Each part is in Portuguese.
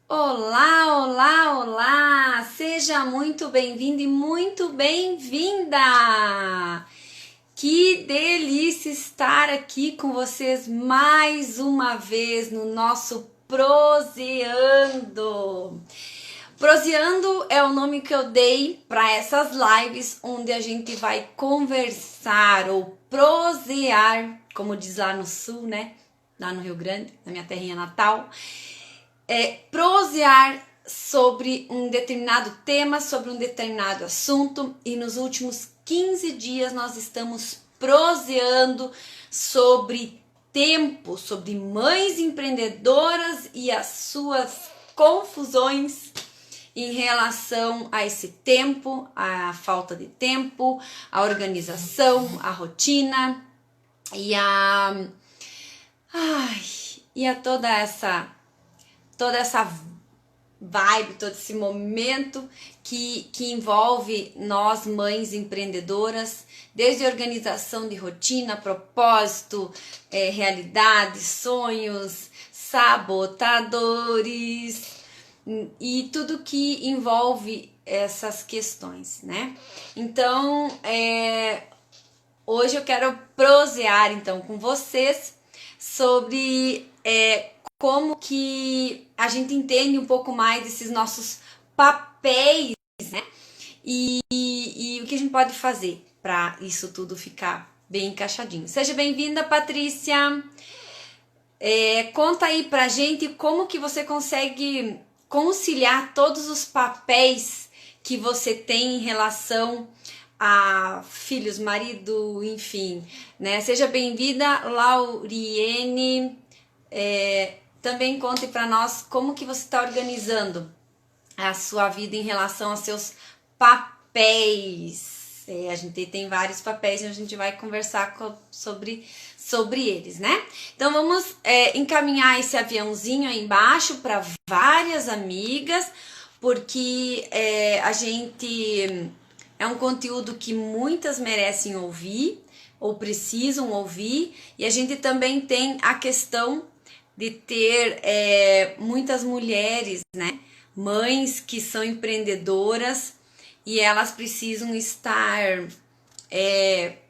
Olá, olá, olá! Seja muito bem-vindo e muito bem-vinda! Que delícia estar aqui com vocês mais uma vez no nosso Proseando. Proseando é o nome que eu dei para essas lives onde a gente vai conversar ou prosear, como diz lá no sul, né? Lá no Rio Grande, na minha terrinha natal. Prosear sobre um determinado tema, sobre um determinado assunto, e nos últimos 15 dias nós estamos proseando sobre tempo, sobre mães empreendedoras e as suas confusões em relação a esse tempo, a falta de tempo, a organização, a rotina e a toda essa vibe, todo esse momento que envolve nós mães empreendedoras, desde organização de rotina, propósito, realidade, sonhos, sabotadores e tudo que envolve essas questões, né? Então, hoje eu quero prosear então com vocês sobre como que a gente entende um pouco mais desses nossos papéis, né? E o que a gente pode fazer para isso tudo ficar bem encaixadinho. Seja bem-vinda, Patrícia. Conta aí pra gente como que você consegue conciliar todos os papéis que você tem em relação a filhos, marido, enfim, né? Seja bem-vinda, Lauriene. Também conte para nós como que você está organizando a sua vida em relação aos seus papéis. A gente tem vários papéis e a gente vai conversar sobre eles, né? Então vamos encaminhar esse aviãozinho aí embaixo para várias amigas, porque a gente é um conteúdo que muitas merecem ouvir ou precisam ouvir, e a gente também tem a questão de ter muitas mulheres, né, mães que são empreendedoras e elas precisam estar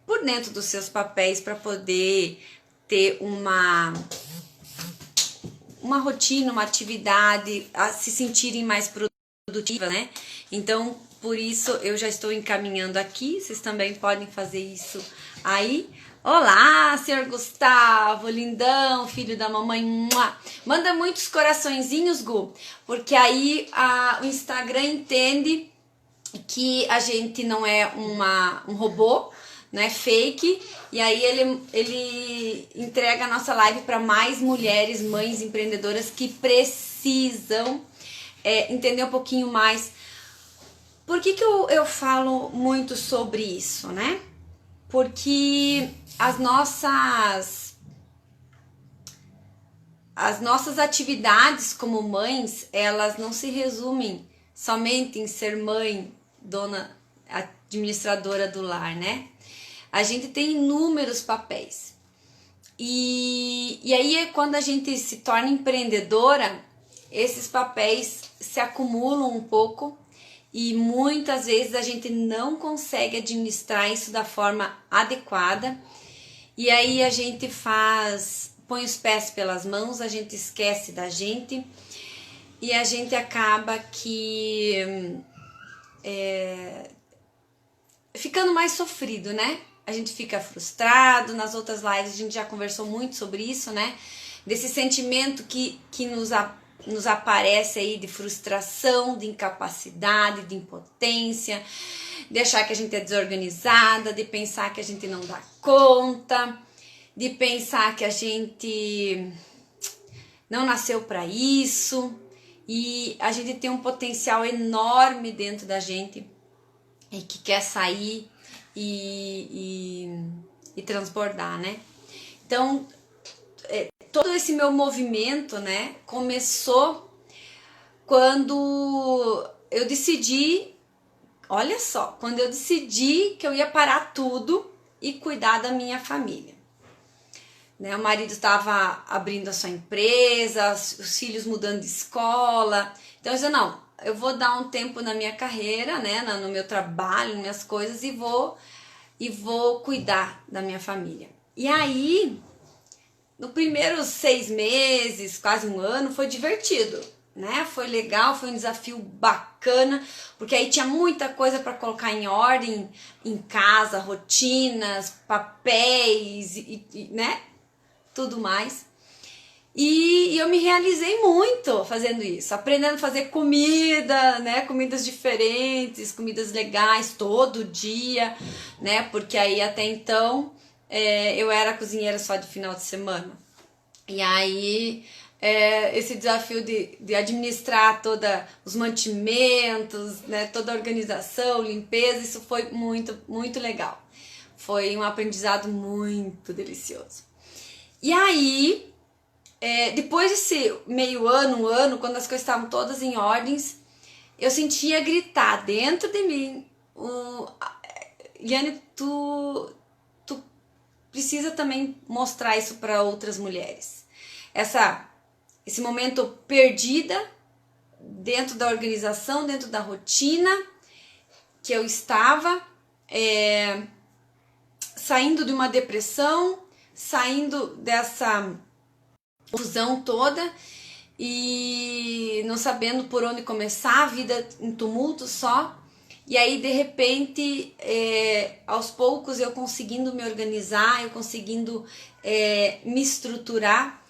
por dentro dos seus papéis para poder ter uma rotina, uma atividade, a se sentirem mais produtivas, né? Então, por isso eu já estou encaminhando aqui, vocês também podem fazer isso aí. Olá, senhor Gustavo, lindão, filho da mamãe. Manda muitos coraçõezinhos, Gu, porque aí o Instagram entende que a gente não é um robô, não é fake, e aí ele entrega a nossa live para mais mulheres, mães empreendedoras que precisam entender um pouquinho mais. Por que eu falo muito sobre isso, né? Porque as nossas atividades como mães, elas não se resumem somente em ser mãe, dona, administradora do lar, né? A gente tem inúmeros papéis. E aí, quando a gente se torna empreendedora, esses papéis se acumulam um pouco e muitas vezes a gente não consegue administrar isso da forma adequada, e aí a gente põe os pés pelas mãos, a gente esquece da gente e a gente acaba ficando mais sofrido, né? A gente fica frustrado. Nas outras lives a gente já conversou muito sobre isso, né? Desse sentimento que nos aparece aí de frustração, de incapacidade, de impotência, de achar que a gente é desorganizada, de pensar que a gente não dá conta, de pensar que a gente não nasceu para isso, e a gente tem um potencial enorme dentro da gente e que quer sair e transbordar, né? Então, todo esse meu movimento, né, começou quando eu decidi, olha só, quando eu decidi que eu ia parar tudo e cuidar da minha família. né? O marido estava abrindo a sua empresa, os filhos mudando de escola. Então eu disse, não, eu vou dar um tempo na minha carreira, né, no meu trabalho, nas minhas coisas e vou cuidar da minha família. E aí, no primeiros 6 meses, quase um ano, foi divertido, né? Foi legal, foi um desafio bacana, porque aí tinha muita coisa para colocar em ordem em casa, rotinas, papéis, né? Tudo mais. E eu me realizei muito fazendo isso, aprendendo a fazer comida, né? Comidas diferentes, comidas legais todo dia, né? Porque aí até então eu era cozinheira só de final de semana. E aí esse desafio de administrar todos os mantimentos, né? Toda a organização, limpeza, isso foi muito, muito legal. Foi um aprendizado muito delicioso. E aí, depois desse meio ano, um ano, quando as coisas estavam todas em ordens, eu sentia gritar dentro de mim, Liane, tu precisa também mostrar isso para outras mulheres. Esse momento perdida dentro da organização, dentro da rotina que eu estava, saindo de uma depressão, saindo dessa confusão toda e não sabendo por onde começar, a vida em tumulto só. E aí, de repente, aos poucos eu conseguindo me organizar, eu conseguindo me estruturar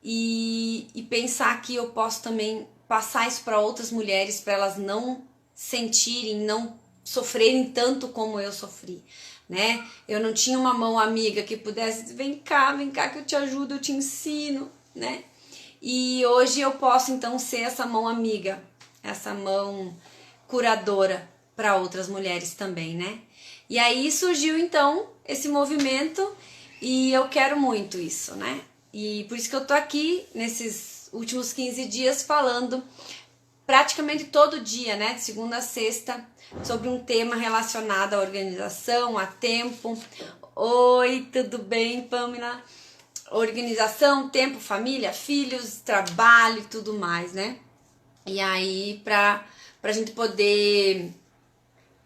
e pensar que eu posso também passar isso para outras mulheres, para elas não sentirem, não sofrerem tanto como eu sofri, né? Eu não tinha uma mão amiga que pudesse dizer, vem cá que eu te ajudo, eu te ensino, né? E hoje eu posso então ser essa mão amiga, essa mão curadora para outras mulheres também, né? E aí surgiu então esse movimento e eu quero muito isso, né? E por isso que eu tô aqui nesses últimos 15 dias falando praticamente todo dia, né? De segunda a sexta, sobre um tema relacionado à organização, a tempo. Oi, tudo bem, Pamela? Organização, tempo, família, filhos, trabalho e tudo mais, né? E aí, pra gente poder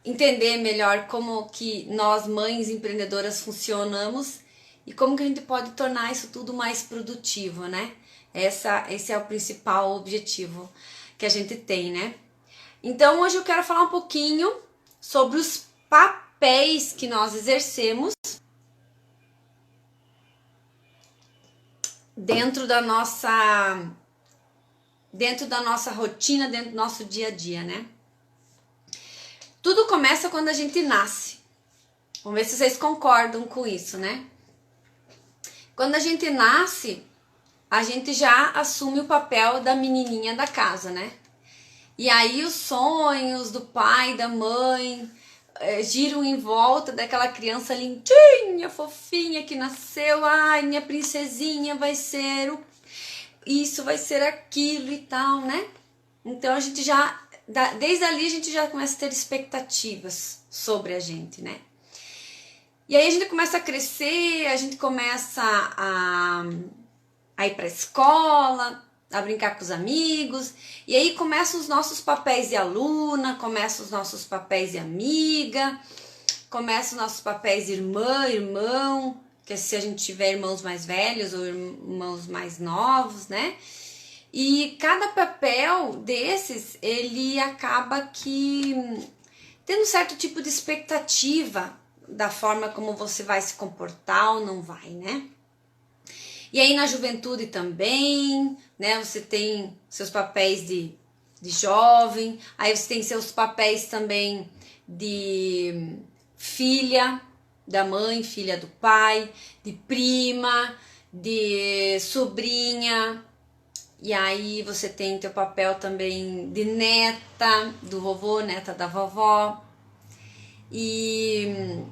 entender melhor como que nós, mães empreendedoras, funcionamos e como que a gente pode tornar isso tudo mais produtivo, né? Esse é o principal objetivo que a gente tem, né? Então, hoje eu quero falar um pouquinho sobre os papéis que nós exercemos dentro da nossa rotina, dentro do nosso dia a dia, né? Tudo começa quando a gente nasce. Vamos ver se vocês concordam com isso, né? Quando a gente nasce, a gente já assume o papel da menininha da casa, né? E aí os sonhos do pai, da mãe, giram em volta daquela criança lindinha, fofinha que nasceu. Ai, minha princesinha vai ser isso, vai ser aquilo e tal, né? Então a gente já, desde ali a gente já começa a ter expectativas sobre a gente, né? E aí a gente começa a crescer, a gente começa a ir pra escola, a brincar com os amigos, e aí começam os nossos papéis de aluna, começam os nossos papéis de amiga, começam os nossos papéis de irmã, irmão, que é se a gente tiver irmãos mais velhos ou irmãos mais novos, né? E cada papel desses, ele acaba que tendo um certo tipo de expectativa da forma como você vai se comportar ou não vai, né? E aí na juventude também, né? Você tem seus papéis de jovem, aí você tem seus papéis também de filha da mãe, filha do pai, de prima, de sobrinha, e aí você tem teu papel também de neta do vovô, neta da vovó. E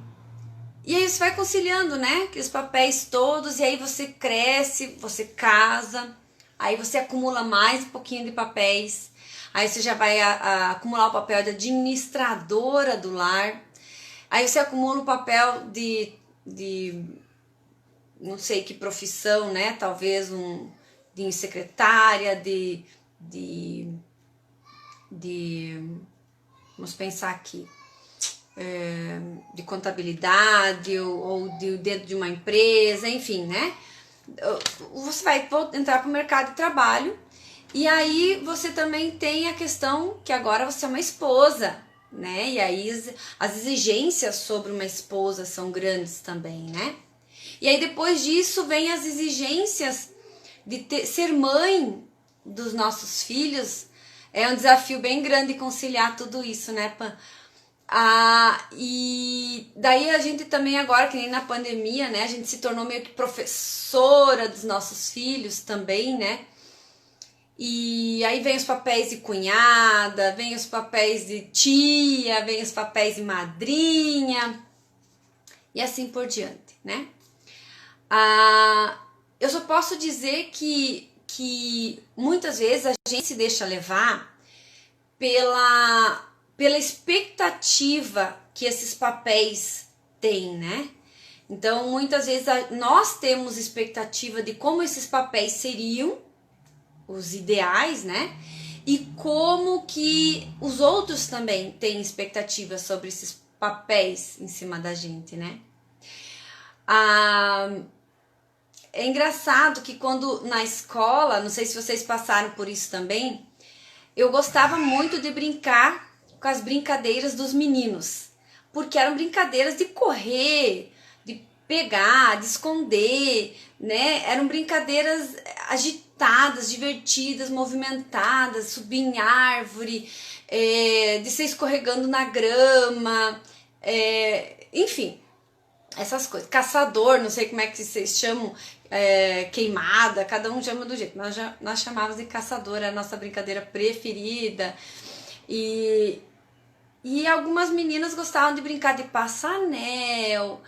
aí você vai conciliando, né? Aqueles papéis todos, e aí você cresce, você casa, aí você acumula mais um pouquinho de papéis, aí você já vai acumular o papel de administradora do lar, aí você acumula o papel de não sei que profissão, né? Talvez de secretária, vamos pensar aqui, de contabilidade ou dentro de uma empresa, enfim, né? Você vai entrar para o mercado de trabalho e aí você também tem a questão que agora você é uma esposa, né? E aí as exigências sobre uma esposa são grandes também, né? E aí depois disso vem as exigências de ser mãe dos nossos filhos. É um desafio bem grande conciliar tudo isso, né, Pan? E daí a gente também agora, que nem na pandemia, né, a gente se tornou meio que professora dos nossos filhos também, né? E aí vem os papéis de cunhada, vem os papéis de tia, vem os papéis de madrinha e assim por diante, né? Eu só posso dizer que muitas vezes a gente se deixa levar pela expectativa que esses papéis têm, né? Então, muitas vezes nós temos expectativa de como esses papéis seriam, os ideais, né? E como que os outros também têm expectativa sobre esses papéis em cima da gente, né? É engraçado que quando na escola, não sei se vocês passaram por isso também, eu gostava muito de brincar com as brincadeiras dos meninos, porque eram brincadeiras de correr, de pegar, de esconder, né? Eram brincadeiras agitadas, divertidas, movimentadas, subir em árvore, de ser escorregando na grama, enfim, essas coisas. Caçador, não sei como é que vocês chamam, queimada, cada um chama do jeito, mas nós chamávamos de caçador, era a nossa brincadeira preferida. E algumas meninas gostavam de brincar de passanel,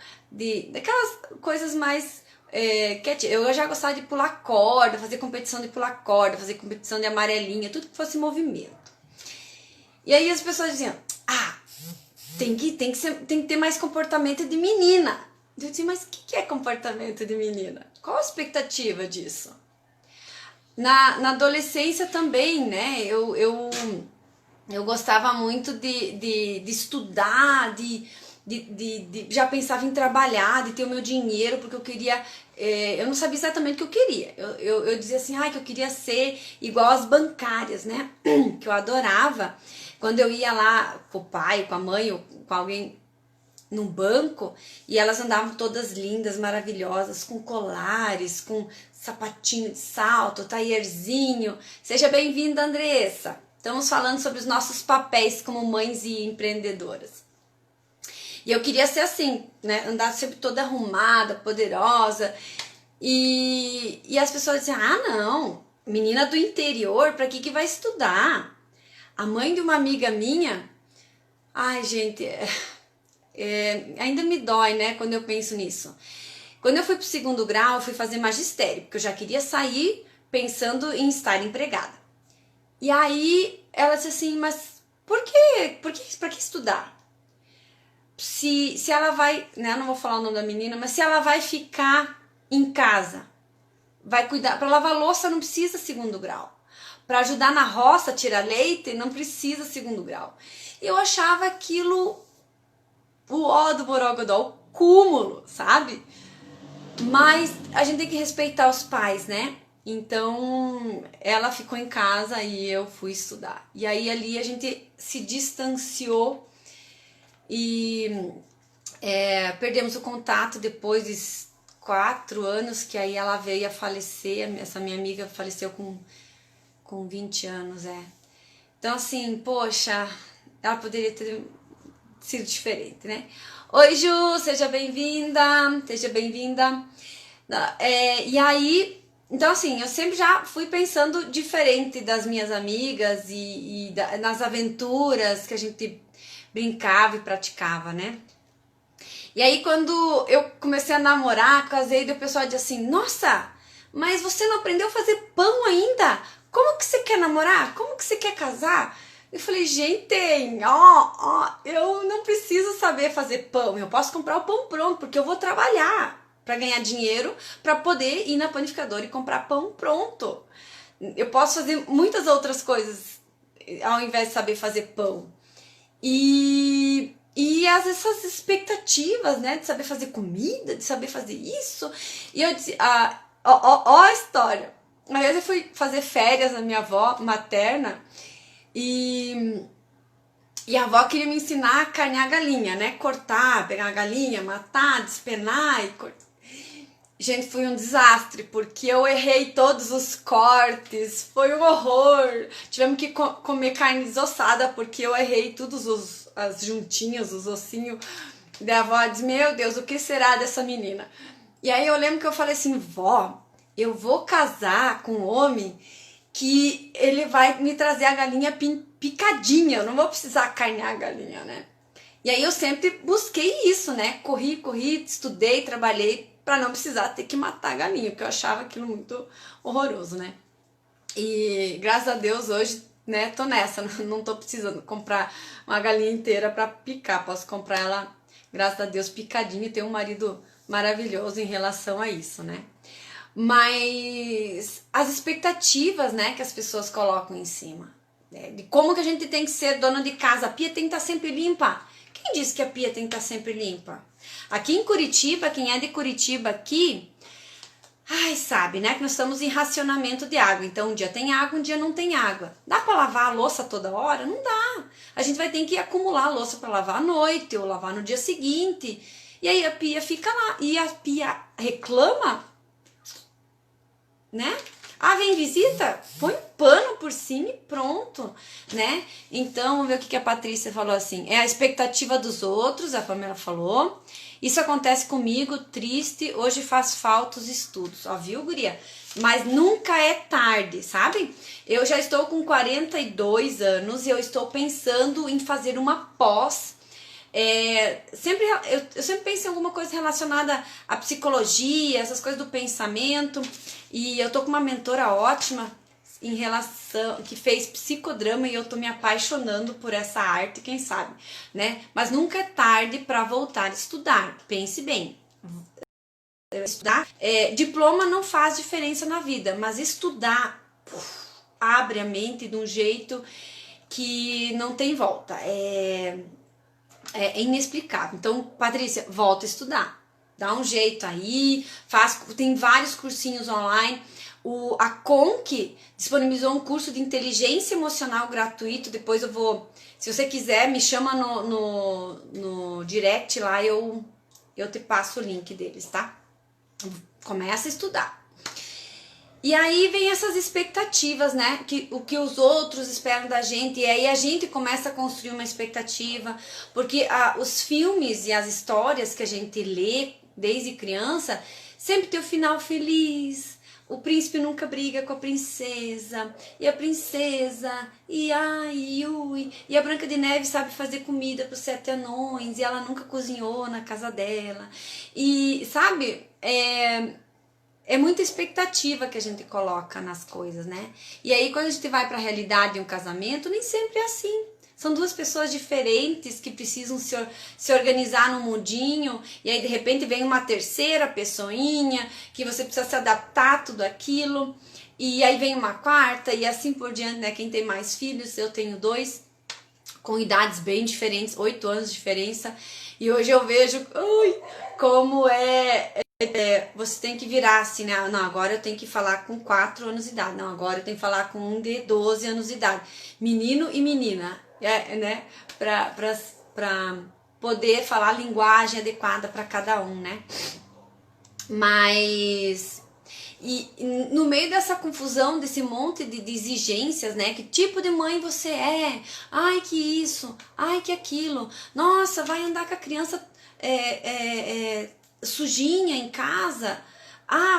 daquelas coisas mais eu já gostava de pular corda, fazer competição de pular corda, fazer competição de amarelinha, tudo que fosse movimento. E aí as pessoas diziam, tem que ter mais comportamento de menina. Eu disse, mas o que é comportamento de menina? Qual a expectativa disso? Na adolescência também, né? Eu gostava muito de estudar, já pensava em trabalhar, de ter o meu dinheiro, porque eu queria... eu não sabia exatamente o que eu queria. Eu dizia assim, que eu queria ser igual às bancárias, né? Que eu adorava. Quando eu ia lá com o pai, com a mãe, ou com alguém no banco, e elas andavam todas lindas, maravilhosas, com colares, com sapatinho de salto, taierzinho. Seja bem-vinda, Andressa! Estamos falando sobre os nossos papéis como mães e empreendedoras. E eu queria ser assim, né? Andar sempre toda arrumada, poderosa. E as pessoas diziam, não, menina do interior, pra que vai estudar? A mãe de uma amiga minha, gente, ainda me dói, né, quando eu penso nisso. Quando eu fui pro 2º grau, eu fui fazer magistério, porque eu já queria sair pensando em estar empregada. E aí ela disse assim, mas por quê? Pra que estudar? Se ela vai, né, eu não vou falar o nome da menina, mas se ela vai ficar em casa, vai cuidar, para lavar louça não precisa 2º grau. Para ajudar na roça, tirar leite, não precisa 2º grau. Eu achava aquilo o ó do borogodó, o cúmulo, sabe? Mas a gente tem que respeitar os pais, né? Então, ela ficou em casa e eu fui estudar. E aí ali a gente se distanciou e perdemos o contato depois de 4 anos, que aí ela veio a falecer. Essa minha amiga faleceu com 20 anos, Então, assim, poxa, ela poderia ter sido diferente, né? Oi, Ju, seja bem-vinda, seja bem-vinda. E aí, então assim, eu sempre já fui pensando diferente das minhas amigas nas aventuras que a gente brincava e praticava, né? E aí, quando eu comecei a namorar, casei, o pessoal dizia assim, nossa, mas você não aprendeu a fazer pão ainda? Como que você quer namorar? Como que você quer casar? Eu falei, gente, eu não preciso saber fazer pão, eu posso comprar o pão pronto, porque eu vou trabalhar. para ganhar dinheiro, para poder ir na panificadora e comprar pão pronto. Eu posso fazer muitas outras coisas ao invés de saber fazer pão. E essas expectativas, né, de saber fazer comida, de saber fazer isso. E eu disse, ó a história. Uma vez eu fui fazer férias na minha avó materna e a avó queria me ensinar a carnear a galinha, né? Cortar, pegar a galinha, matar, despenar e cortar. Gente, foi um desastre, porque eu errei todos os cortes, foi um horror. Tivemos que comer carne desossada, porque eu errei todos as juntinhas, os ossinhos. Da avó diz, meu Deus, o que será dessa menina? E aí eu lembro que eu falei assim, vó, eu vou casar com um homem que ele vai me trazer a galinha picadinha, eu não vou precisar carnear a galinha, né? E aí eu sempre busquei isso, né? Corri, estudei, trabalhei para não precisar ter que matar a galinha, porque eu achava aquilo muito horroroso, né? E graças a Deus hoje, né, tô nessa, não tô precisando comprar uma galinha inteira para picar, posso comprar ela, graças a Deus, picadinha e ter um marido maravilhoso em relação a isso, né? Mas as expectativas, né, que as pessoas colocam em cima, né, de como que a gente tem que ser dona de casa, a pia tem que estar sempre limpa. Quem disse que a pia tem que estar sempre limpa? Aqui em Curitiba, quem é de Curitiba aqui, sabe, né, que nós estamos em racionamento de água. Então um dia tem água, um dia não tem água. Dá para lavar a louça toda hora? Não dá. A gente vai ter que acumular a louça para lavar à noite ou lavar no dia seguinte. E aí a pia fica lá. E a pia reclama, né? Vem visita, põe um pano por cima e pronto, né? Então, vamos ver o que a Patrícia falou assim. É a expectativa dos outros, a Pamela falou. Isso acontece comigo, triste, hoje faz falta os estudos. Ó, viu, guria? Mas nunca é tarde, sabe? Eu já estou com 42 anos e eu estou pensando em fazer uma pós. Eu sempre penso em alguma coisa relacionada à psicologia, essas coisas do pensamento, e eu tô com uma mentora ótima em relação, que fez psicodrama, e eu tô me apaixonando por essa arte, quem sabe, né? Mas nunca é tarde para voltar a estudar, pense bem. Estudar, diploma não faz diferença na vida, mas estudar abre a mente de um jeito que não tem volta. É inexplicável. Então, Patrícia, volta a estudar. Dá um jeito aí, tem vários cursinhos online. A Conk disponibilizou um curso de inteligência emocional gratuito. Depois eu vou, se você quiser, me chama no direct lá, eu te passo o link deles, tá? Começa a estudar. E aí vem essas expectativas, né? O que os outros esperam da gente. E aí a gente começa a construir uma expectativa. Porque os filmes e as histórias que a gente lê desde criança sempre tem o final feliz. O príncipe nunca briga com a princesa. E a princesa, e a Branca de Neve sabe fazer comida para os 7 anões. E ela nunca cozinhou na casa dela. E, sabe, é muita expectativa que a gente coloca nas coisas, né? E aí quando a gente vai para a realidade de um casamento, nem sempre é assim. São duas pessoas diferentes que precisam se organizar no mundinho, e aí de repente vem uma terceira pessoinha que você precisa se adaptar a tudo aquilo, e aí vem uma quarta e assim por diante, né? Quem tem mais filhos, eu tenho 2 com idades bem diferentes, 8 anos de diferença, e hoje eu vejo como você tem que virar assim, né? Não, agora eu tenho que falar com 4 anos de idade. Não, agora eu tenho que falar com um de 12 anos de idade. Menino e menina, né? Pra poder falar a linguagem adequada para cada um, né? Mas... E no meio dessa confusão, desse monte de exigências, né? Que tipo de mãe você é? Ai, que isso. Ai, que aquilo. Nossa, vai andar com a criança... sujinha em casa,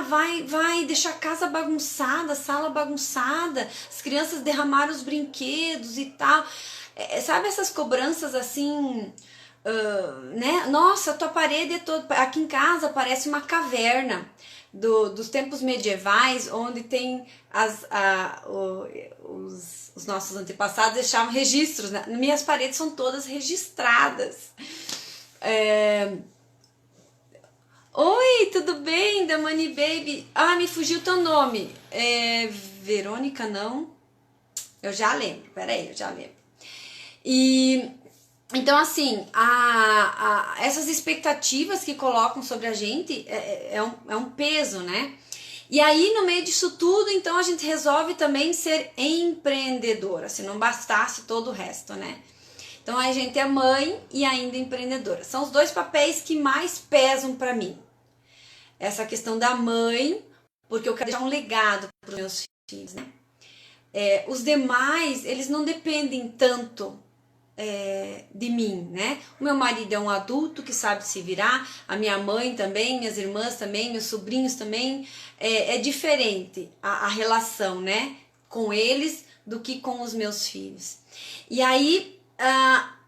vai deixar a casa bagunçada, a sala bagunçada, as crianças derramaram os brinquedos e tal, sabe essas cobranças assim, né? Nossa, tua parede é toda, aqui em casa parece uma caverna dos tempos medievais, onde tem os nossos antepassados deixavam registros, né? Minhas paredes são todas registradas. Oi, tudo bem, da Money Baby? Ah, me fugiu teu nome. Verônica, não? Eu já lembro, peraí, eu já lembro. E então, assim, essas expectativas que colocam sobre a gente é um peso, né? E aí, no meio disso tudo, então a gente resolve também ser empreendedora, se não bastasse todo o resto, né? Então a gente é mãe e ainda empreendedora. São os dois papéis que mais pesam para mim. Essa questão da mãe, porque eu quero deixar um legado para os meus filhos, né? Os demais, eles não dependem tanto de mim, né? O meu marido é um adulto que sabe se virar, a minha mãe também, minhas irmãs também, meus sobrinhos também. É diferente a relação, né? Com eles do que com os meus filhos. E aí,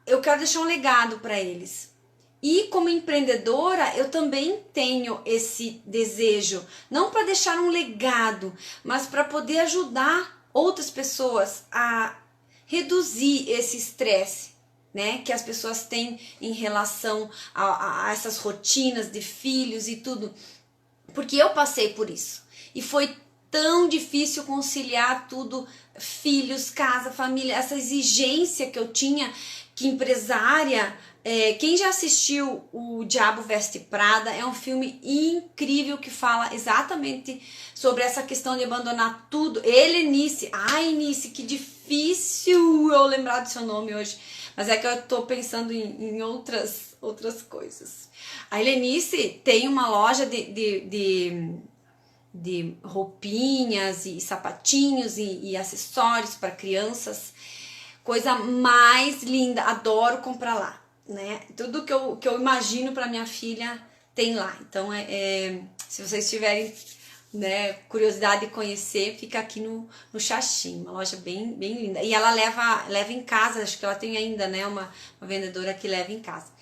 eu quero deixar um legado para eles. E como empreendedora, eu também tenho esse desejo, não para deixar um legado, mas para poder ajudar outras pessoas a reduzir esse estresse, né, que as pessoas têm em relação a essas rotinas de filhos e tudo, porque eu passei por isso e foi tão difícil conciliar tudo, filhos, casa, família, essa exigência que eu tinha, que empresária. Quem já assistiu O Diabo Veste Prada, é um filme incrível que fala exatamente sobre essa questão de abandonar tudo. Helenice, Nice, que difícil eu lembrar do seu nome hoje, mas é que eu tô pensando em outras coisas. A Helenice tem uma loja de roupinhas e sapatinhos e acessórios para crianças, coisa mais linda, adoro comprar lá, né? Tudo que eu imagino para minha filha tem lá. Então se vocês tiverem, né, curiosidade de conhecer, fica aqui no Xaxim, uma loja bem linda. E ela leva em casa, acho que ela tem ainda, né, uma vendedora que leva em casa.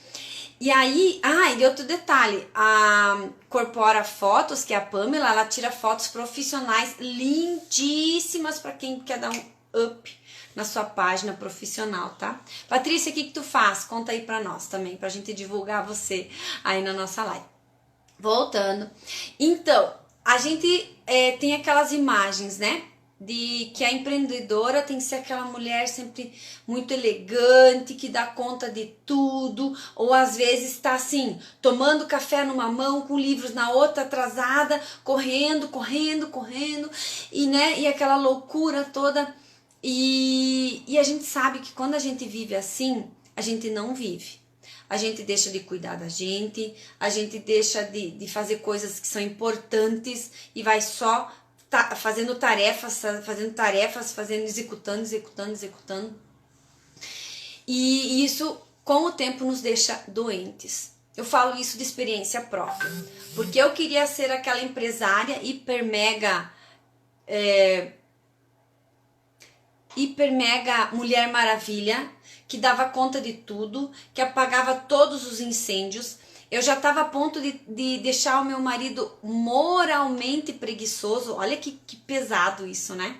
E aí, e outro detalhe, a Corpora Fotos, que é a Pamela, ela tira fotos profissionais lindíssimas para quem quer dar um up na sua página profissional, tá? Patrícia, o que tu faz? Conta aí pra nós também, pra gente divulgar você aí na nossa live. Voltando. Então, a gente tem aquelas imagens, né? De que a empreendedora tem que ser aquela mulher sempre muito elegante, que dá conta de tudo, ou às vezes está assim, tomando café numa mão, com livros na outra, atrasada, correndo, e, né, e aquela loucura toda. E a gente sabe que quando a gente vive assim, a gente não vive. A gente deixa de cuidar da gente, a gente deixa de fazer coisas que são importantes e vai só fazendo tarefas, executando. E isso, com o tempo, nos deixa doentes. Eu falo isso de experiência própria, porque eu queria ser aquela empresária hiper mega Mulher Maravilha, que dava conta de tudo, que apagava todos os incêndios. Eu já estava a ponto de deixar o meu marido moralmente preguiçoso. Olha que pesado isso, né?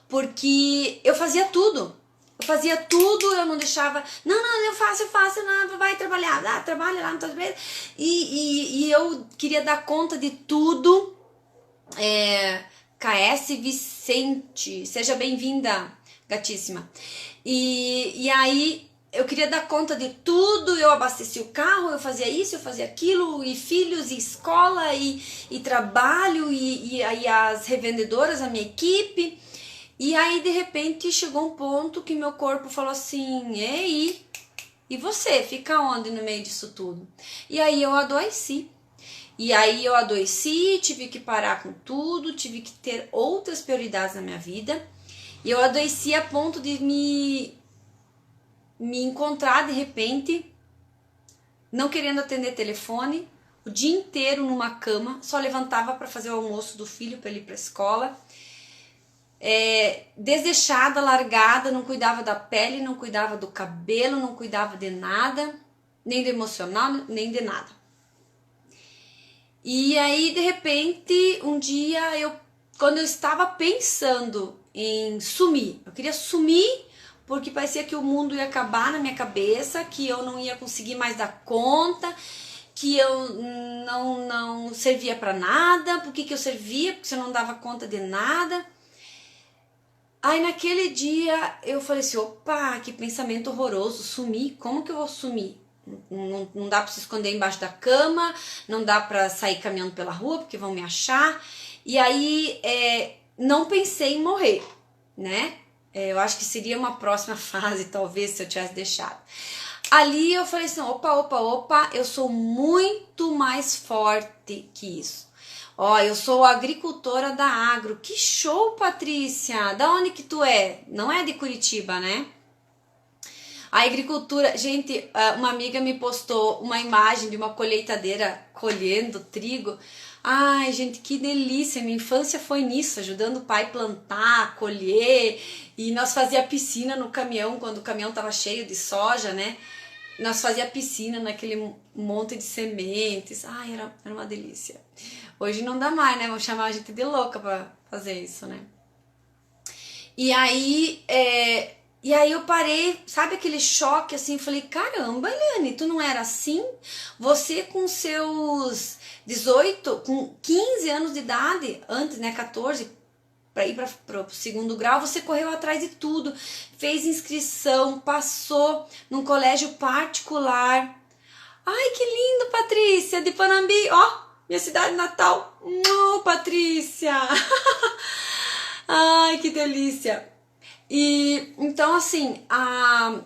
Porque eu fazia tudo. Eu não deixava. Não, eu faço, não, vai trabalhar, trabalha lá, não tô bem. E eu queria dar conta de tudo. KS Vicente, seja bem-vinda, gatíssima. E aí eu queria dar conta de tudo, eu abastecia o carro, eu fazia isso, eu fazia aquilo, e filhos, e escola, e trabalho, e aí as revendedoras, a minha equipe. E aí de repente chegou um ponto que meu corpo falou assim, ei, e você, fica onde no meio disso tudo? E aí eu adoeci. Tive que parar com tudo, tive que ter outras prioridades na minha vida. E eu adoeci a ponto de me encontrar de repente, não querendo atender telefone, o dia inteiro numa cama, só levantava para fazer o almoço do filho para ele ir para a escola. Desleixada, largada, não cuidava da pele, não cuidava do cabelo, não cuidava de nada, nem do emocional, nem de nada. E aí, de repente, um dia, quando eu estava pensando em sumir, eu queria sumir porque parecia que o mundo ia acabar na minha cabeça, que eu não ia conseguir mais dar conta. que eu não servia para nada, por que eu servia, porque você não dava conta de nada. Aí naquele dia eu falei assim, opa, que pensamento horroroso, sumir, como que eu vou sumir? Não dá para se esconder embaixo da cama, não dá para sair caminhando pela rua porque vão me achar. E aí não pensei em morrer, né? Eu acho que seria uma próxima fase, talvez, se eu tivesse deixado. Ali eu falei assim, opa, eu sou muito mais forte que isso. Ó, eu sou agricultora da Agro. Que show, Patrícia! Da onde que tu é? Não é de Curitiba, né? A agricultura... Gente, uma amiga me postou uma imagem de uma colheitadeira colhendo trigo. Ai, gente, que delícia! Minha infância foi nisso, ajudando o pai a plantar, colher. E nós fazia piscina no caminhão, quando o caminhão tava cheio de soja, né? Nós fazia piscina naquele monte de sementes. Ai, era uma delícia. Hoje não dá mais, né? Vão chamar a gente de louca pra fazer isso, né? E aí eu parei, sabe aquele choque assim? Falei, caramba, Eliane, tu não era assim? Você com seus 18, com 15 anos de idade, antes, né, 14, para ir para o segundo grau, você correu atrás de tudo, fez inscrição, passou num colégio particular. Ai, que lindo, Patrícia, de Panambi, ó, minha cidade natal. Não, Patrícia. Ai, que delícia. E então assim, a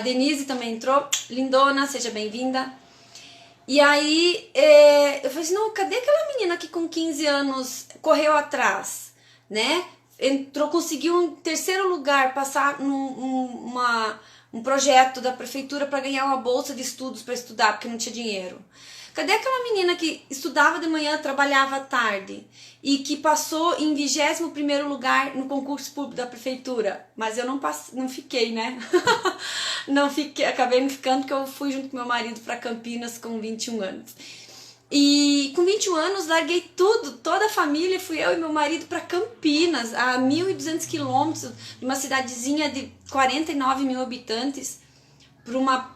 Denise também entrou, lindona, seja bem-vinda. E aí eu falei assim, não, cadê aquela menina que com 15 anos correu atrás, né? Entrou, conseguiu um terceiro lugar, passar um projeto da prefeitura para ganhar uma bolsa de estudos para estudar, porque não tinha dinheiro. Cadê aquela menina que estudava de manhã, trabalhava à tarde e que passou em 21º lugar no concurso público da prefeitura? Mas eu não fiquei, né? Não fiquei, acabei me ficando porque eu fui junto com meu marido para Campinas com 21 anos. E com 21 anos larguei tudo, toda a família, fui eu e meu marido para Campinas, a 1.200 quilômetros, de uma cidadezinha de 49 mil habitantes, para uma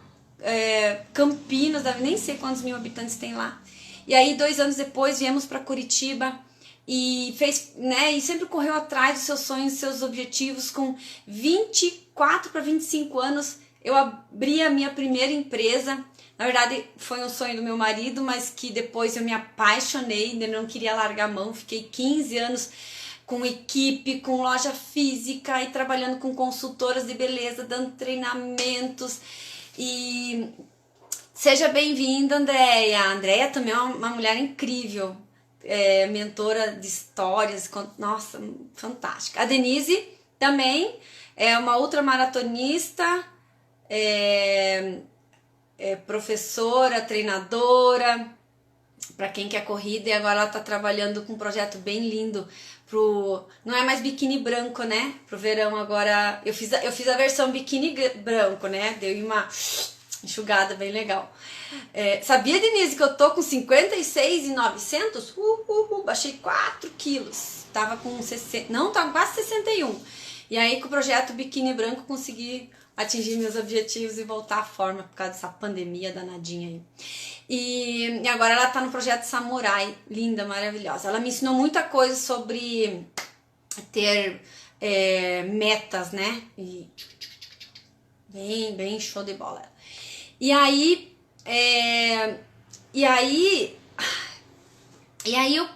Campinas, nem sei quantos mil habitantes tem lá. E aí 2 anos depois viemos para Curitiba e fez, né, e sempre correu atrás dos seus sonhos, dos seus objetivos. Com 24 para 25 anos eu abri a minha primeira empresa. Na verdade foi um sonho do meu marido, mas que depois eu me apaixonei, ainda não queria largar a mão. Fiquei 15 anos com equipe, com loja física e trabalhando com consultoras de beleza, dando treinamentos. E seja bem-vinda, Andréia. A Andréia também é uma mulher incrível, mentora de histórias, nossa, fantástica. A Denise também é uma ultramaratonista, professora, treinadora, para quem quer corrida, e agora ela tá trabalhando com um projeto bem lindo não é mais biquíni branco, né? Pro verão agora. Eu fiz a versão biquíni branco, né? Deu uma enxugada bem legal. Sabia, Denise, que eu tô com 56.900? Baixei 4 quilos. Tava com 60. Não, tava quase 61. E aí, com o projeto biquíni branco, consegui atingir meus objetivos e voltar à forma por causa dessa pandemia danadinha aí. E agora ela tá no projeto Samurai, linda, maravilhosa. Ela me ensinou muita coisa sobre ter metas, né? E bem show de bola. E aí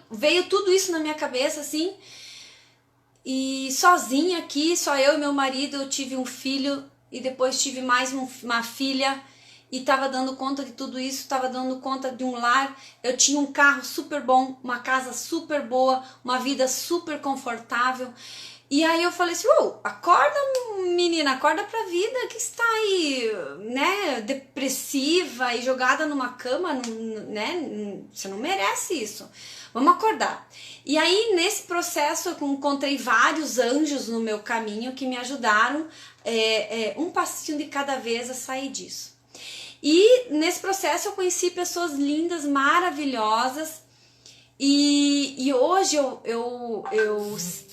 veio tudo isso na minha cabeça, assim. E sozinha aqui, só eu e meu marido, eu tive um filho e depois tive mais uma filha. E tava dando conta de tudo isso, tava dando conta de um lar. Eu tinha um carro super bom, uma casa super boa, uma vida super confortável. E aí eu falei assim, acorda, menina, acorda pra vida, que está aí, né, depressiva e jogada numa cama, né, você não merece isso. Vamos acordar. E aí, nesse processo, eu encontrei vários anjos no meu caminho que me ajudaram, um passinho de cada vez, a sair disso. E nesse processo eu conheci pessoas lindas, maravilhosas, e hoje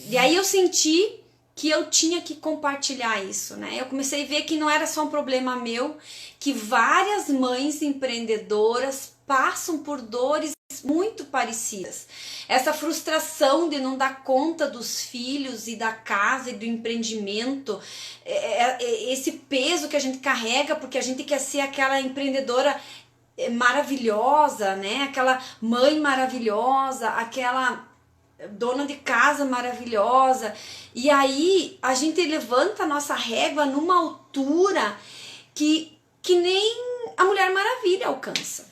e aí eu senti que eu tinha que compartilhar isso, né? Eu comecei a ver que não era só um problema meu, que várias mães empreendedoras passam por dores muito parecidas. Essa frustração de não dar conta dos filhos e da casa e do empreendimento, esse peso que a gente carrega porque a gente quer ser aquela empreendedora maravilhosa, né? Aquela mãe maravilhosa, aquela dona de casa maravilhosa. E aí a gente levanta a nossa régua numa altura que nem a Mulher Maravilha alcança.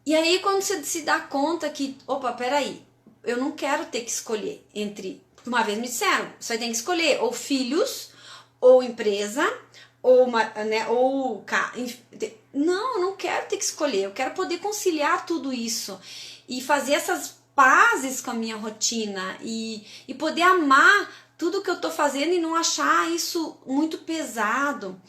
E aí quando você se dá conta que, opa, peraí, eu não quero ter que escolher entre, uma vez me disseram, você tem que escolher ou filhos, ou empresa, ou não, eu não quero ter que escolher, eu quero poder conciliar tudo isso e fazer essas pazes com a minha rotina e poder amar tudo que eu tô fazendo e não achar isso muito pesado.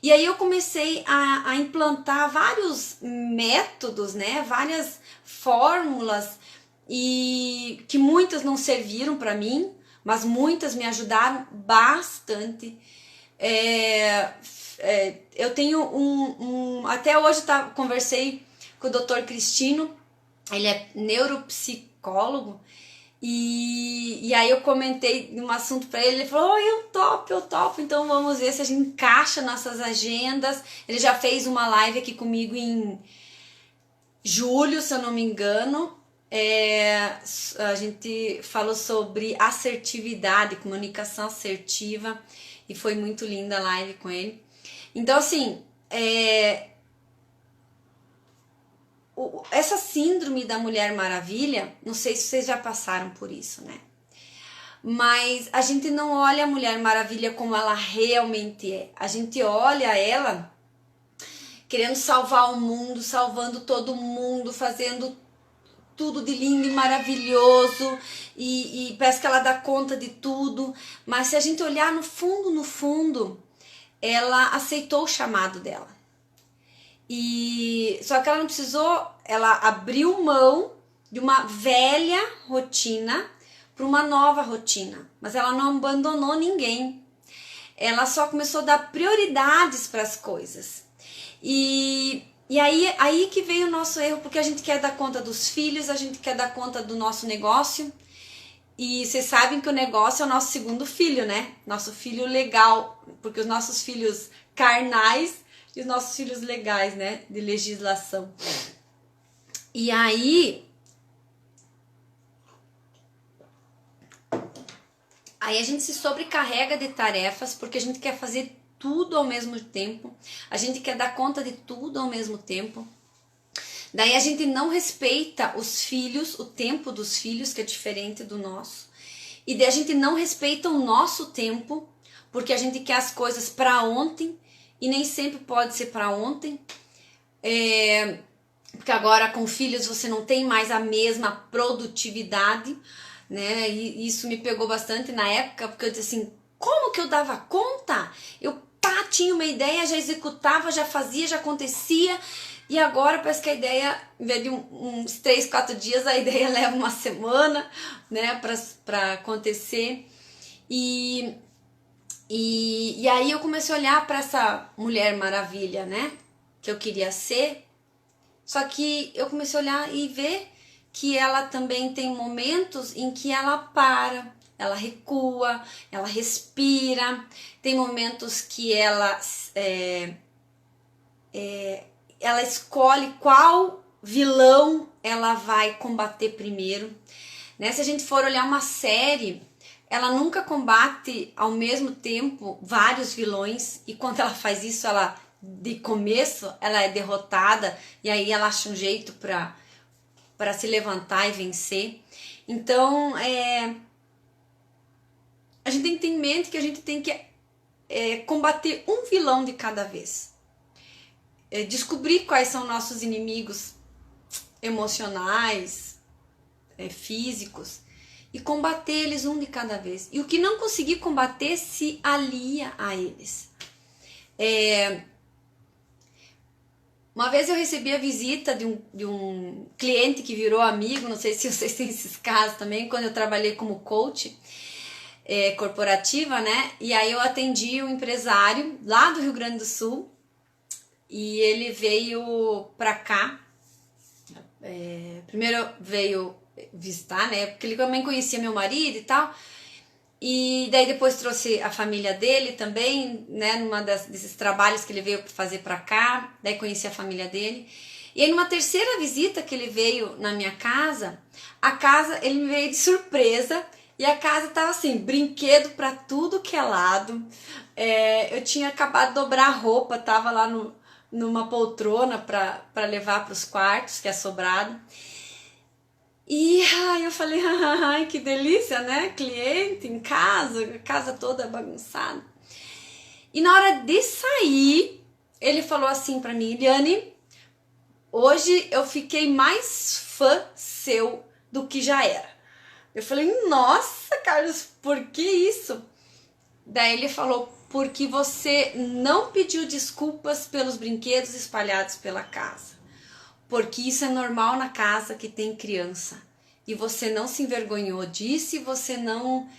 E aí eu comecei a implantar vários métodos, né, várias fórmulas, e que muitas não serviram para mim, mas muitas me ajudaram bastante. Eu tenho até hoje conversei com o Dr. Cristino, ele é neuropsicólogo, e aí eu comentei um assunto para ele falou, oh, eu topo, então vamos ver se a gente encaixa nossas agendas. Ele já fez uma live aqui comigo em julho, se eu não me engano. A gente falou sobre assertividade, comunicação assertiva, e foi muito linda a live com ele. Então assim, essa síndrome da Mulher Maravilha, não sei se vocês já passaram por isso, né? Mas a gente não olha a Mulher Maravilha como ela realmente é. A gente olha ela querendo salvar o mundo, salvando todo mundo, fazendo tudo de lindo e maravilhoso, e parece que ela dá conta de tudo. Mas se a gente olhar no fundo, ela aceitou o chamado dela. Só que ela não precisou, ela abriu mão de uma velha rotina para uma nova rotina, mas ela não abandonou ninguém. Ela só começou a dar prioridades para as coisas. E aí que veio o nosso erro, porque a gente quer dar conta dos filhos, a gente quer dar conta do nosso negócio. E vocês sabem que o negócio é o nosso segundo filho, né? Nosso filho legal, porque os nossos filhos carnais e os nossos filhos legais, né, de legislação. E aí a gente se sobrecarrega de tarefas porque a gente quer fazer tudo ao mesmo tempo, a gente quer dar conta de tudo ao mesmo tempo. Daí a gente não respeita os filhos, o tempo dos filhos, que é diferente do nosso. E daí a gente não respeita o nosso tempo, porque a gente quer as coisas para ontem, e nem sempre pode ser para ontem, porque agora com filhos você não tem mais a mesma produtividade, né? E isso me pegou bastante na época, porque eu disse assim, como que eu dava conta? Eu tinha uma ideia, já executava, já fazia, já acontecia, e agora parece que a ideia, em vez de uns 3, 4 dias, a ideia leva uma semana, né, para acontecer. E aí eu comecei a olhar para essa Mulher Maravilha, né, que eu queria ser. Só que eu comecei a olhar e ver que ela também tem momentos em que ela para, ela recua, ela respira. Tem momentos que ela escolhe qual vilão ela vai combater primeiro, né? Se a gente for olhar uma série, ela nunca combate ao mesmo tempo vários vilões, e quando ela faz isso, ela de começo ela é derrotada e aí ela acha um jeito para se levantar e vencer. Então a gente tem que ter em mente que a gente tem que combater um vilão de cada vez, descobrir quais são nossos inimigos emocionais, físicos, e combater eles um de cada vez. E o que não conseguir combater, se alia a eles. Uma vez eu recebi a visita de um cliente que virou amigo, não sei se vocês têm esses casos também, quando eu trabalhei como coach. corporativa, né? E aí eu atendi um empresário lá do Rio Grande do Sul e ele veio pra cá. Primeiro veio visitar, né? Porque ele também conhecia meu marido e tal. E daí depois trouxe a família dele também, né? Desses trabalhos que ele veio fazer pra cá. Daí conheci a família dele. E aí numa terceira visita que ele veio na minha casa, ele me veio de surpresa. E a casa tava assim, brinquedo pra tudo que é lado. Eu tinha acabado de dobrar a roupa, tava lá numa poltrona pra levar pros quartos, que é sobrado. E eu falei, ai, que delícia, né? Cliente em casa, casa toda bagunçada. E na hora de sair, ele falou assim pra mim, Eliane, hoje eu fiquei mais fã seu do que já era. Eu falei, nossa, Carlos, por que isso? Daí ele falou, porque você não pediu desculpas pelos brinquedos espalhados pela casa. Porque isso é normal na casa que tem criança. E você não se envergonhou disso e você não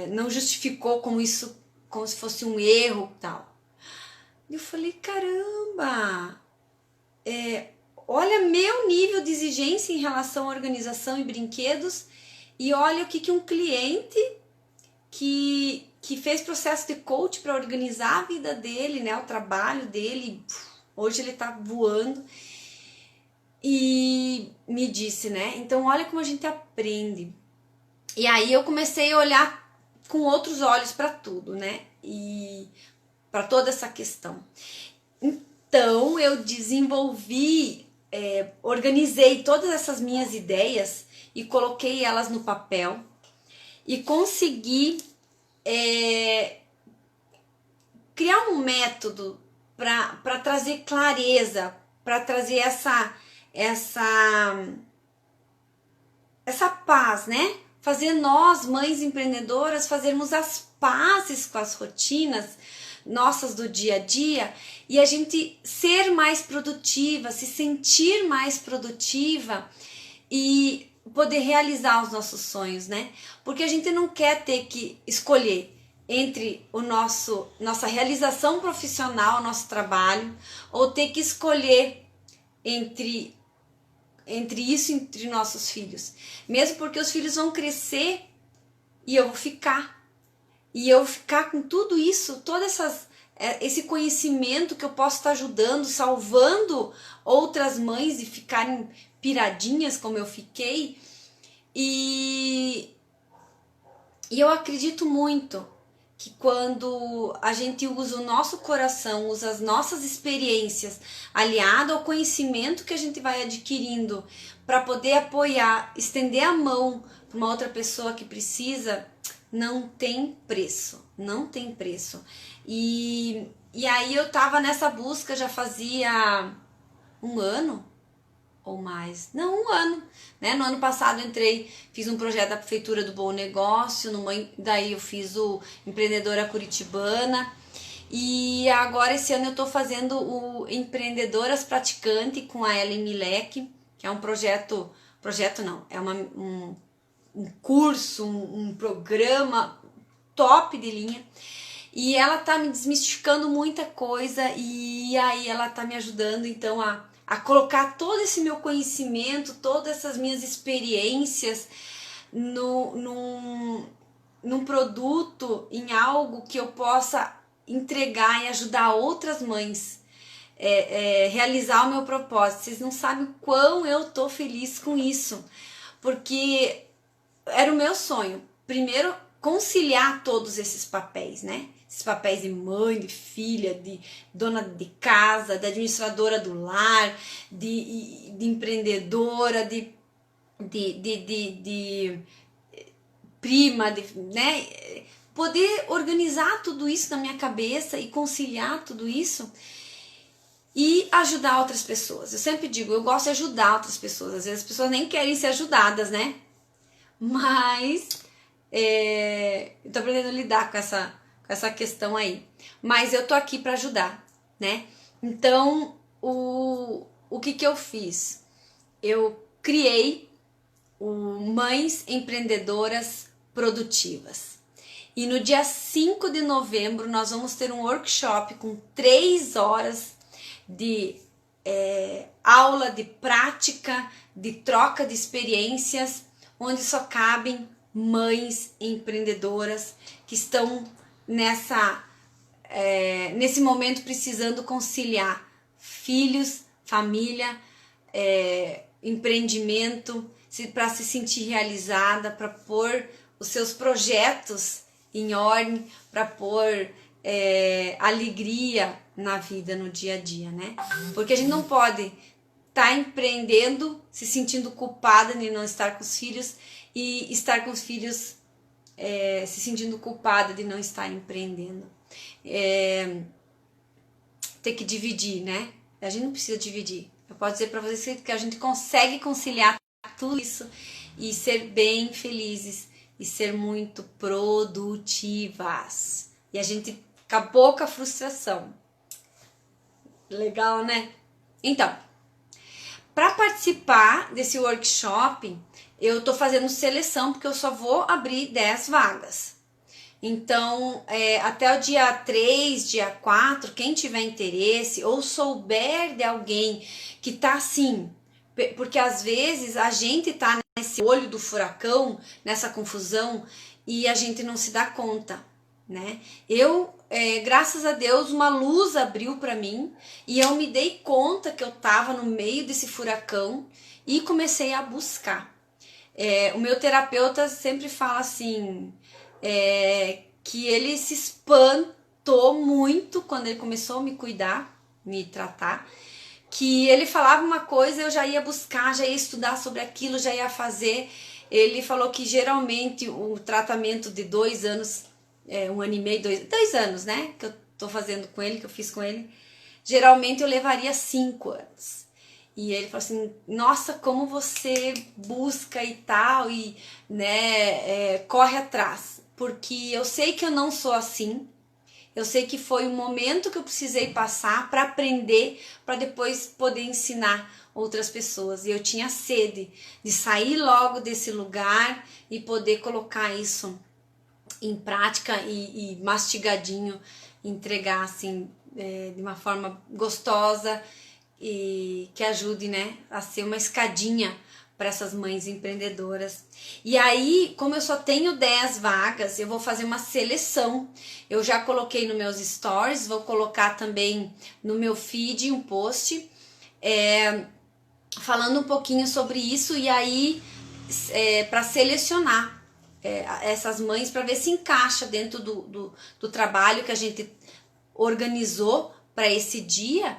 não justificou como se fosse um erro e tal. E eu falei, caramba, olha meu nível de exigência em relação à organização e brinquedos e olha o que um cliente que fez processo de coach para organizar a vida dele, né, o trabalho dele, hoje ele tá voando e me disse, né, então olha como a gente aprende. E aí eu comecei a olhar com outros olhos para tudo, né, e para toda essa questão. Então eu desenvolvi, organizei todas essas minhas ideias e coloquei elas no papel e consegui criar um método para trazer clareza, para trazer essa paz, né? Fazer nós, mães empreendedoras, fazermos as pazes com as rotinas nossas do dia a dia e a gente ser mais produtiva, se sentir mais produtiva e poder realizar os nossos sonhos, né? Porque a gente não quer ter que escolher entre nossa realização profissional, nosso trabalho, ou ter que escolher entre nossos filhos. Mesmo porque os filhos vão crescer e eu vou ficar. E eu ficar com tudo isso, esse conhecimento que eu posso estar ajudando, salvando outras mães e ficarem piradinhas como eu fiquei. E eu acredito muito que quando a gente usa o nosso coração, usa as nossas experiências, aliado ao conhecimento que a gente vai adquirindo para poder apoiar, estender a mão para uma outra pessoa que precisa, não tem preço, não tem preço. E aí eu tava nessa busca já fazia um ano ou mais, não, um ano, né? No ano passado fiz um projeto da Prefeitura do Bom Negócio, daí eu fiz o Empreendedora Curitibana e agora esse ano eu tô fazendo o Empreendedoras Praticante com a Ellen Milek, que é um projeto não, é um curso, um programa top de linha. E ela tá me desmistificando muita coisa e aí ela tá me ajudando então a colocar todo esse meu conhecimento, todas essas minhas experiências num produto, em algo que eu possa entregar e ajudar outras mães realizar o meu propósito. Vocês não sabem o quão eu tô feliz com isso, porque era o meu sonho, primeiro conciliar todos esses papéis, né? Esses papéis de mãe, de filha, de dona de casa, de administradora do lar, de empreendedora, de prima, né? Poder organizar tudo isso na minha cabeça e conciliar tudo isso e ajudar outras pessoas. Eu sempre digo, eu gosto de ajudar outras pessoas. Às vezes as pessoas nem querem ser ajudadas, né? Mas eu tô aprendendo a lidar com essa questão aí. Mas eu tô aqui para ajudar, né? Então, o que eu fiz? Eu criei o Mães Empreendedoras Produtivas. E no dia 5 de novembro nós vamos ter um workshop com 3 horas de aula, de prática, de troca de experiências, onde só cabem mães empreendedoras que estão nesse momento precisando conciliar filhos, família, empreendimento, para se sentir realizada, para pôr os seus projetos em ordem, para pôr alegria na vida, no dia a dia, né? Porque a gente não pode estar empreendendo, se sentindo culpada de não estar com os filhos e estar com os filhos se sentindo culpada de não estar empreendendo. Ter que dividir, né? A gente não precisa dividir. Eu posso dizer para vocês que a gente consegue conciliar tudo isso e ser bem felizes e ser muito produtivas. E a gente acabou com a frustração. Legal, né? Então, para participar desse workshop, eu tô fazendo seleção porque eu só vou abrir 10 vagas. Então, até o dia 3, dia 4, quem tiver interesse ou souber de alguém que tá assim, porque às vezes a gente tá nesse olho do furacão, nessa confusão, e a gente não se dá conta, né? Graças a Deus, uma luz abriu para mim e eu me dei conta que eu tava no meio desse furacão e comecei a buscar. O meu terapeuta sempre fala assim, que ele se espantou muito quando ele começou a me cuidar, me tratar, que ele falava uma coisa, eu já ia buscar, já ia estudar sobre aquilo, já ia fazer. Ele falou que geralmente o tratamento de 2 anos, 1 ano e meio, 2 anos, né, que eu tô fazendo com ele, que eu fiz com ele, geralmente eu levaria 5 anos. E ele falou assim, nossa, como você busca e tal, e né, corre atrás. Porque eu sei que eu não sou assim, eu sei que foi um momento que eu precisei passar para aprender, para depois poder ensinar outras pessoas. E eu tinha sede de sair logo desse lugar e poder colocar isso em prática e mastigadinho, entregar assim, de uma forma gostosa e que ajude, né, a ser uma escadinha para essas mães empreendedoras. E aí, como eu só tenho 10 vagas, eu vou fazer uma seleção. Eu já coloquei nos meus stories, vou colocar também no meu feed um post falando um pouquinho sobre isso, e aí para selecionar essas mães para ver se encaixa dentro do trabalho que a gente organizou para esse dia.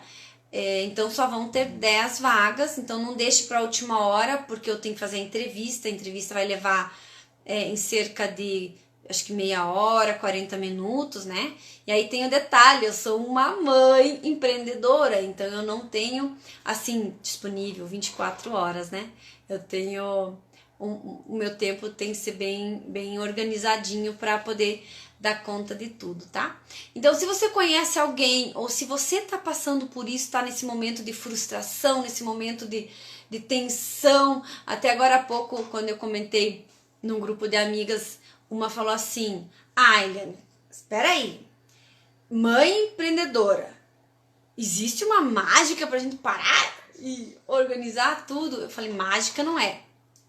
Então só vão ter 10 vagas, então não deixe para a última hora, porque eu tenho que fazer a entrevista vai levar em cerca de, acho que meia hora, 40 minutos, né? E aí tem o detalhe, eu sou uma mãe empreendedora, então eu não tenho, assim, disponível 24 horas, né? Eu tenho, o meu tempo tem que ser bem organizadinho para poder dar conta de tudo, tá? Então, se você conhece alguém, ou se você tá passando por isso, tá nesse momento de frustração, nesse momento de tensão, até agora há pouco, quando eu comentei num grupo de amigas, uma falou assim, Eliane, espera aí, mãe empreendedora, existe uma mágica pra gente parar e organizar tudo? Eu falei, mágica não é,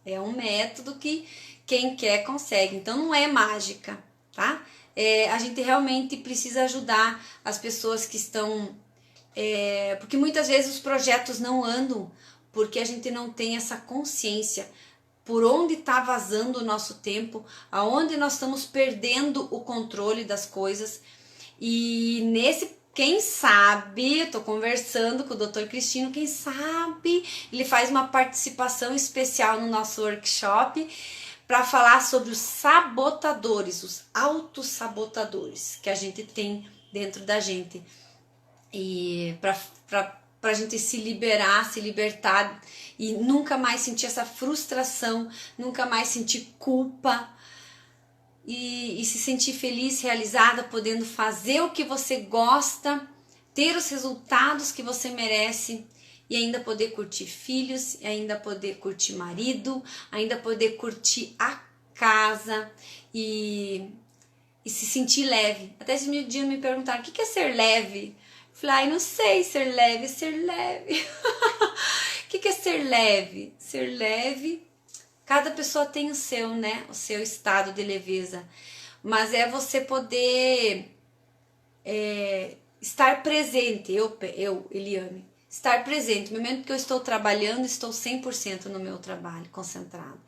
é um método que quem quer consegue, então não é mágica, tá? A gente realmente precisa ajudar as pessoas que estão... porque muitas vezes os projetos não andam porque a gente não tem essa consciência por onde está vazando o nosso tempo, aonde nós estamos perdendo o controle das coisas. E quem sabe, eu tô conversando com o Dr. Cristino, quem sabe ele faz uma participação especial no nosso workshop para falar sobre os sabotadores, os autossabotadores que a gente tem dentro da gente. E para a gente se libertar e nunca mais sentir essa frustração, nunca mais sentir culpa e se sentir feliz, realizada, podendo fazer o que você gosta, ter os resultados que você merece e ainda poder curtir filhos, e ainda poder curtir marido, ainda poder curtir a casa e se sentir leve. Até esse dia me perguntaram, o que é ser leve? Eu falei, ai, não sei, ser leve, ser leve. O que é ser leve? Ser leve, cada pessoa tem o seu, né? O seu estado de leveza. Mas é você poder estar presente, eu, Eliane, estar presente. No momento que eu estou trabalhando, estou 100% no meu trabalho, concentrado.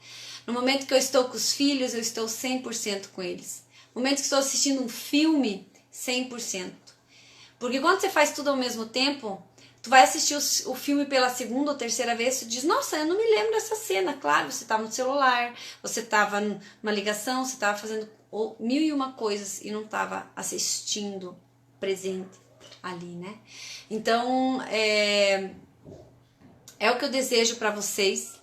No momento que eu estou com os filhos, eu estou 100% com eles. No momento que estou assistindo um filme, 100%. Porque quando você faz tudo ao mesmo tempo, tu vai assistir o filme pela segunda ou terceira vez, tu diz, nossa, eu não me lembro dessa cena. Claro, você estava no celular, você estava numa ligação, você estava fazendo mil e uma coisas e não estava assistindo presente ali, né? Então, é o que eu desejo para vocês.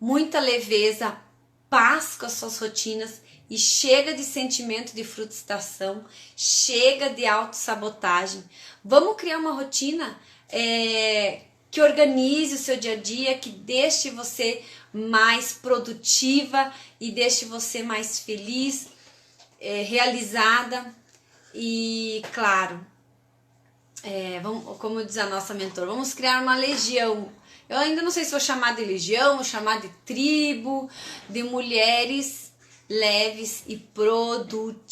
Muita leveza, paz com as suas rotinas e chega de sentimento de frustração, chega de autossabotagem. Vamos criar uma rotina que organize o seu dia a dia, que deixe você mais produtiva e deixe você mais feliz, realizada e, claro, como diz a nossa mentora, vamos criar uma legião. Eu ainda não sei se vou chamar de legião, vou chamar de tribo, de mulheres leves e produtivas.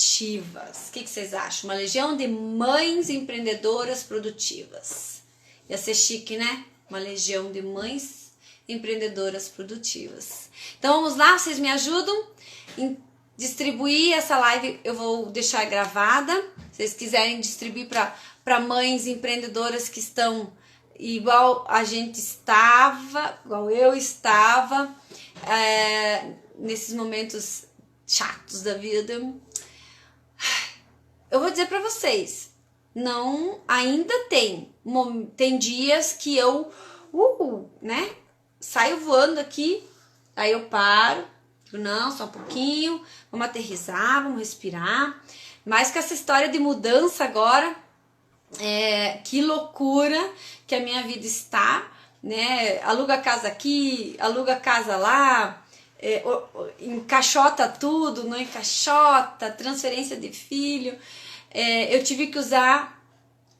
O que vocês acham? Uma legião de mães empreendedoras produtivas. Ia ser chique, né? Uma legião de mães empreendedoras produtivas. Então vamos lá, vocês me ajudam em distribuir essa live. Eu vou deixar gravada. Se vocês quiserem distribuir para mães empreendedoras que estão igual a gente estava, igual eu estava, nesses momentos chatos da vida. Eu vou dizer para vocês, não, ainda tem dias que eu, né, saio voando aqui, aí eu paro, digo, não, só um pouquinho, vamos aterrissar, vamos respirar, mas com essa história de mudança agora, que loucura que a minha vida está, né? Aluga casa aqui, aluga casa lá, encaixota tudo, não encaixota, transferência de filho. Eu tive que usar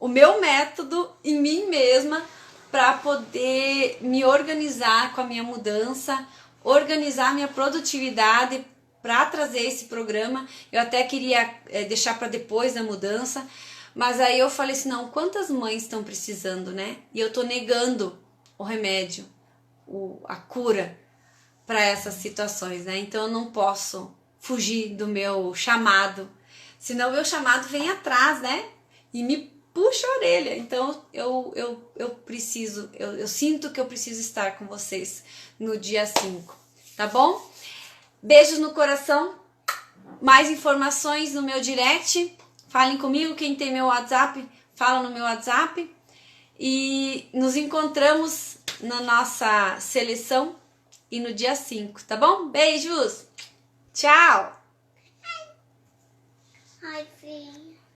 o meu método em mim mesma para poder me organizar com a minha mudança, organizar minha produtividade para trazer esse programa. Eu até queria deixar para depois da mudança, mas aí eu falei assim, não, quantas mães estão precisando, né? E eu tô negando o remédio, a cura para essas situações, né? Então eu não posso fugir do meu chamado, senão o meu chamado vem atrás, né? E me puxa a orelha. Então eu preciso, eu sinto que eu preciso estar com vocês no dia 5, tá bom? Beijos no coração, mais informações no meu direct. Falem comigo, quem tem meu WhatsApp, fala no meu WhatsApp. E nos encontramos na nossa seleção e no dia 5, tá bom? Beijos! Tchau! Ai, filha.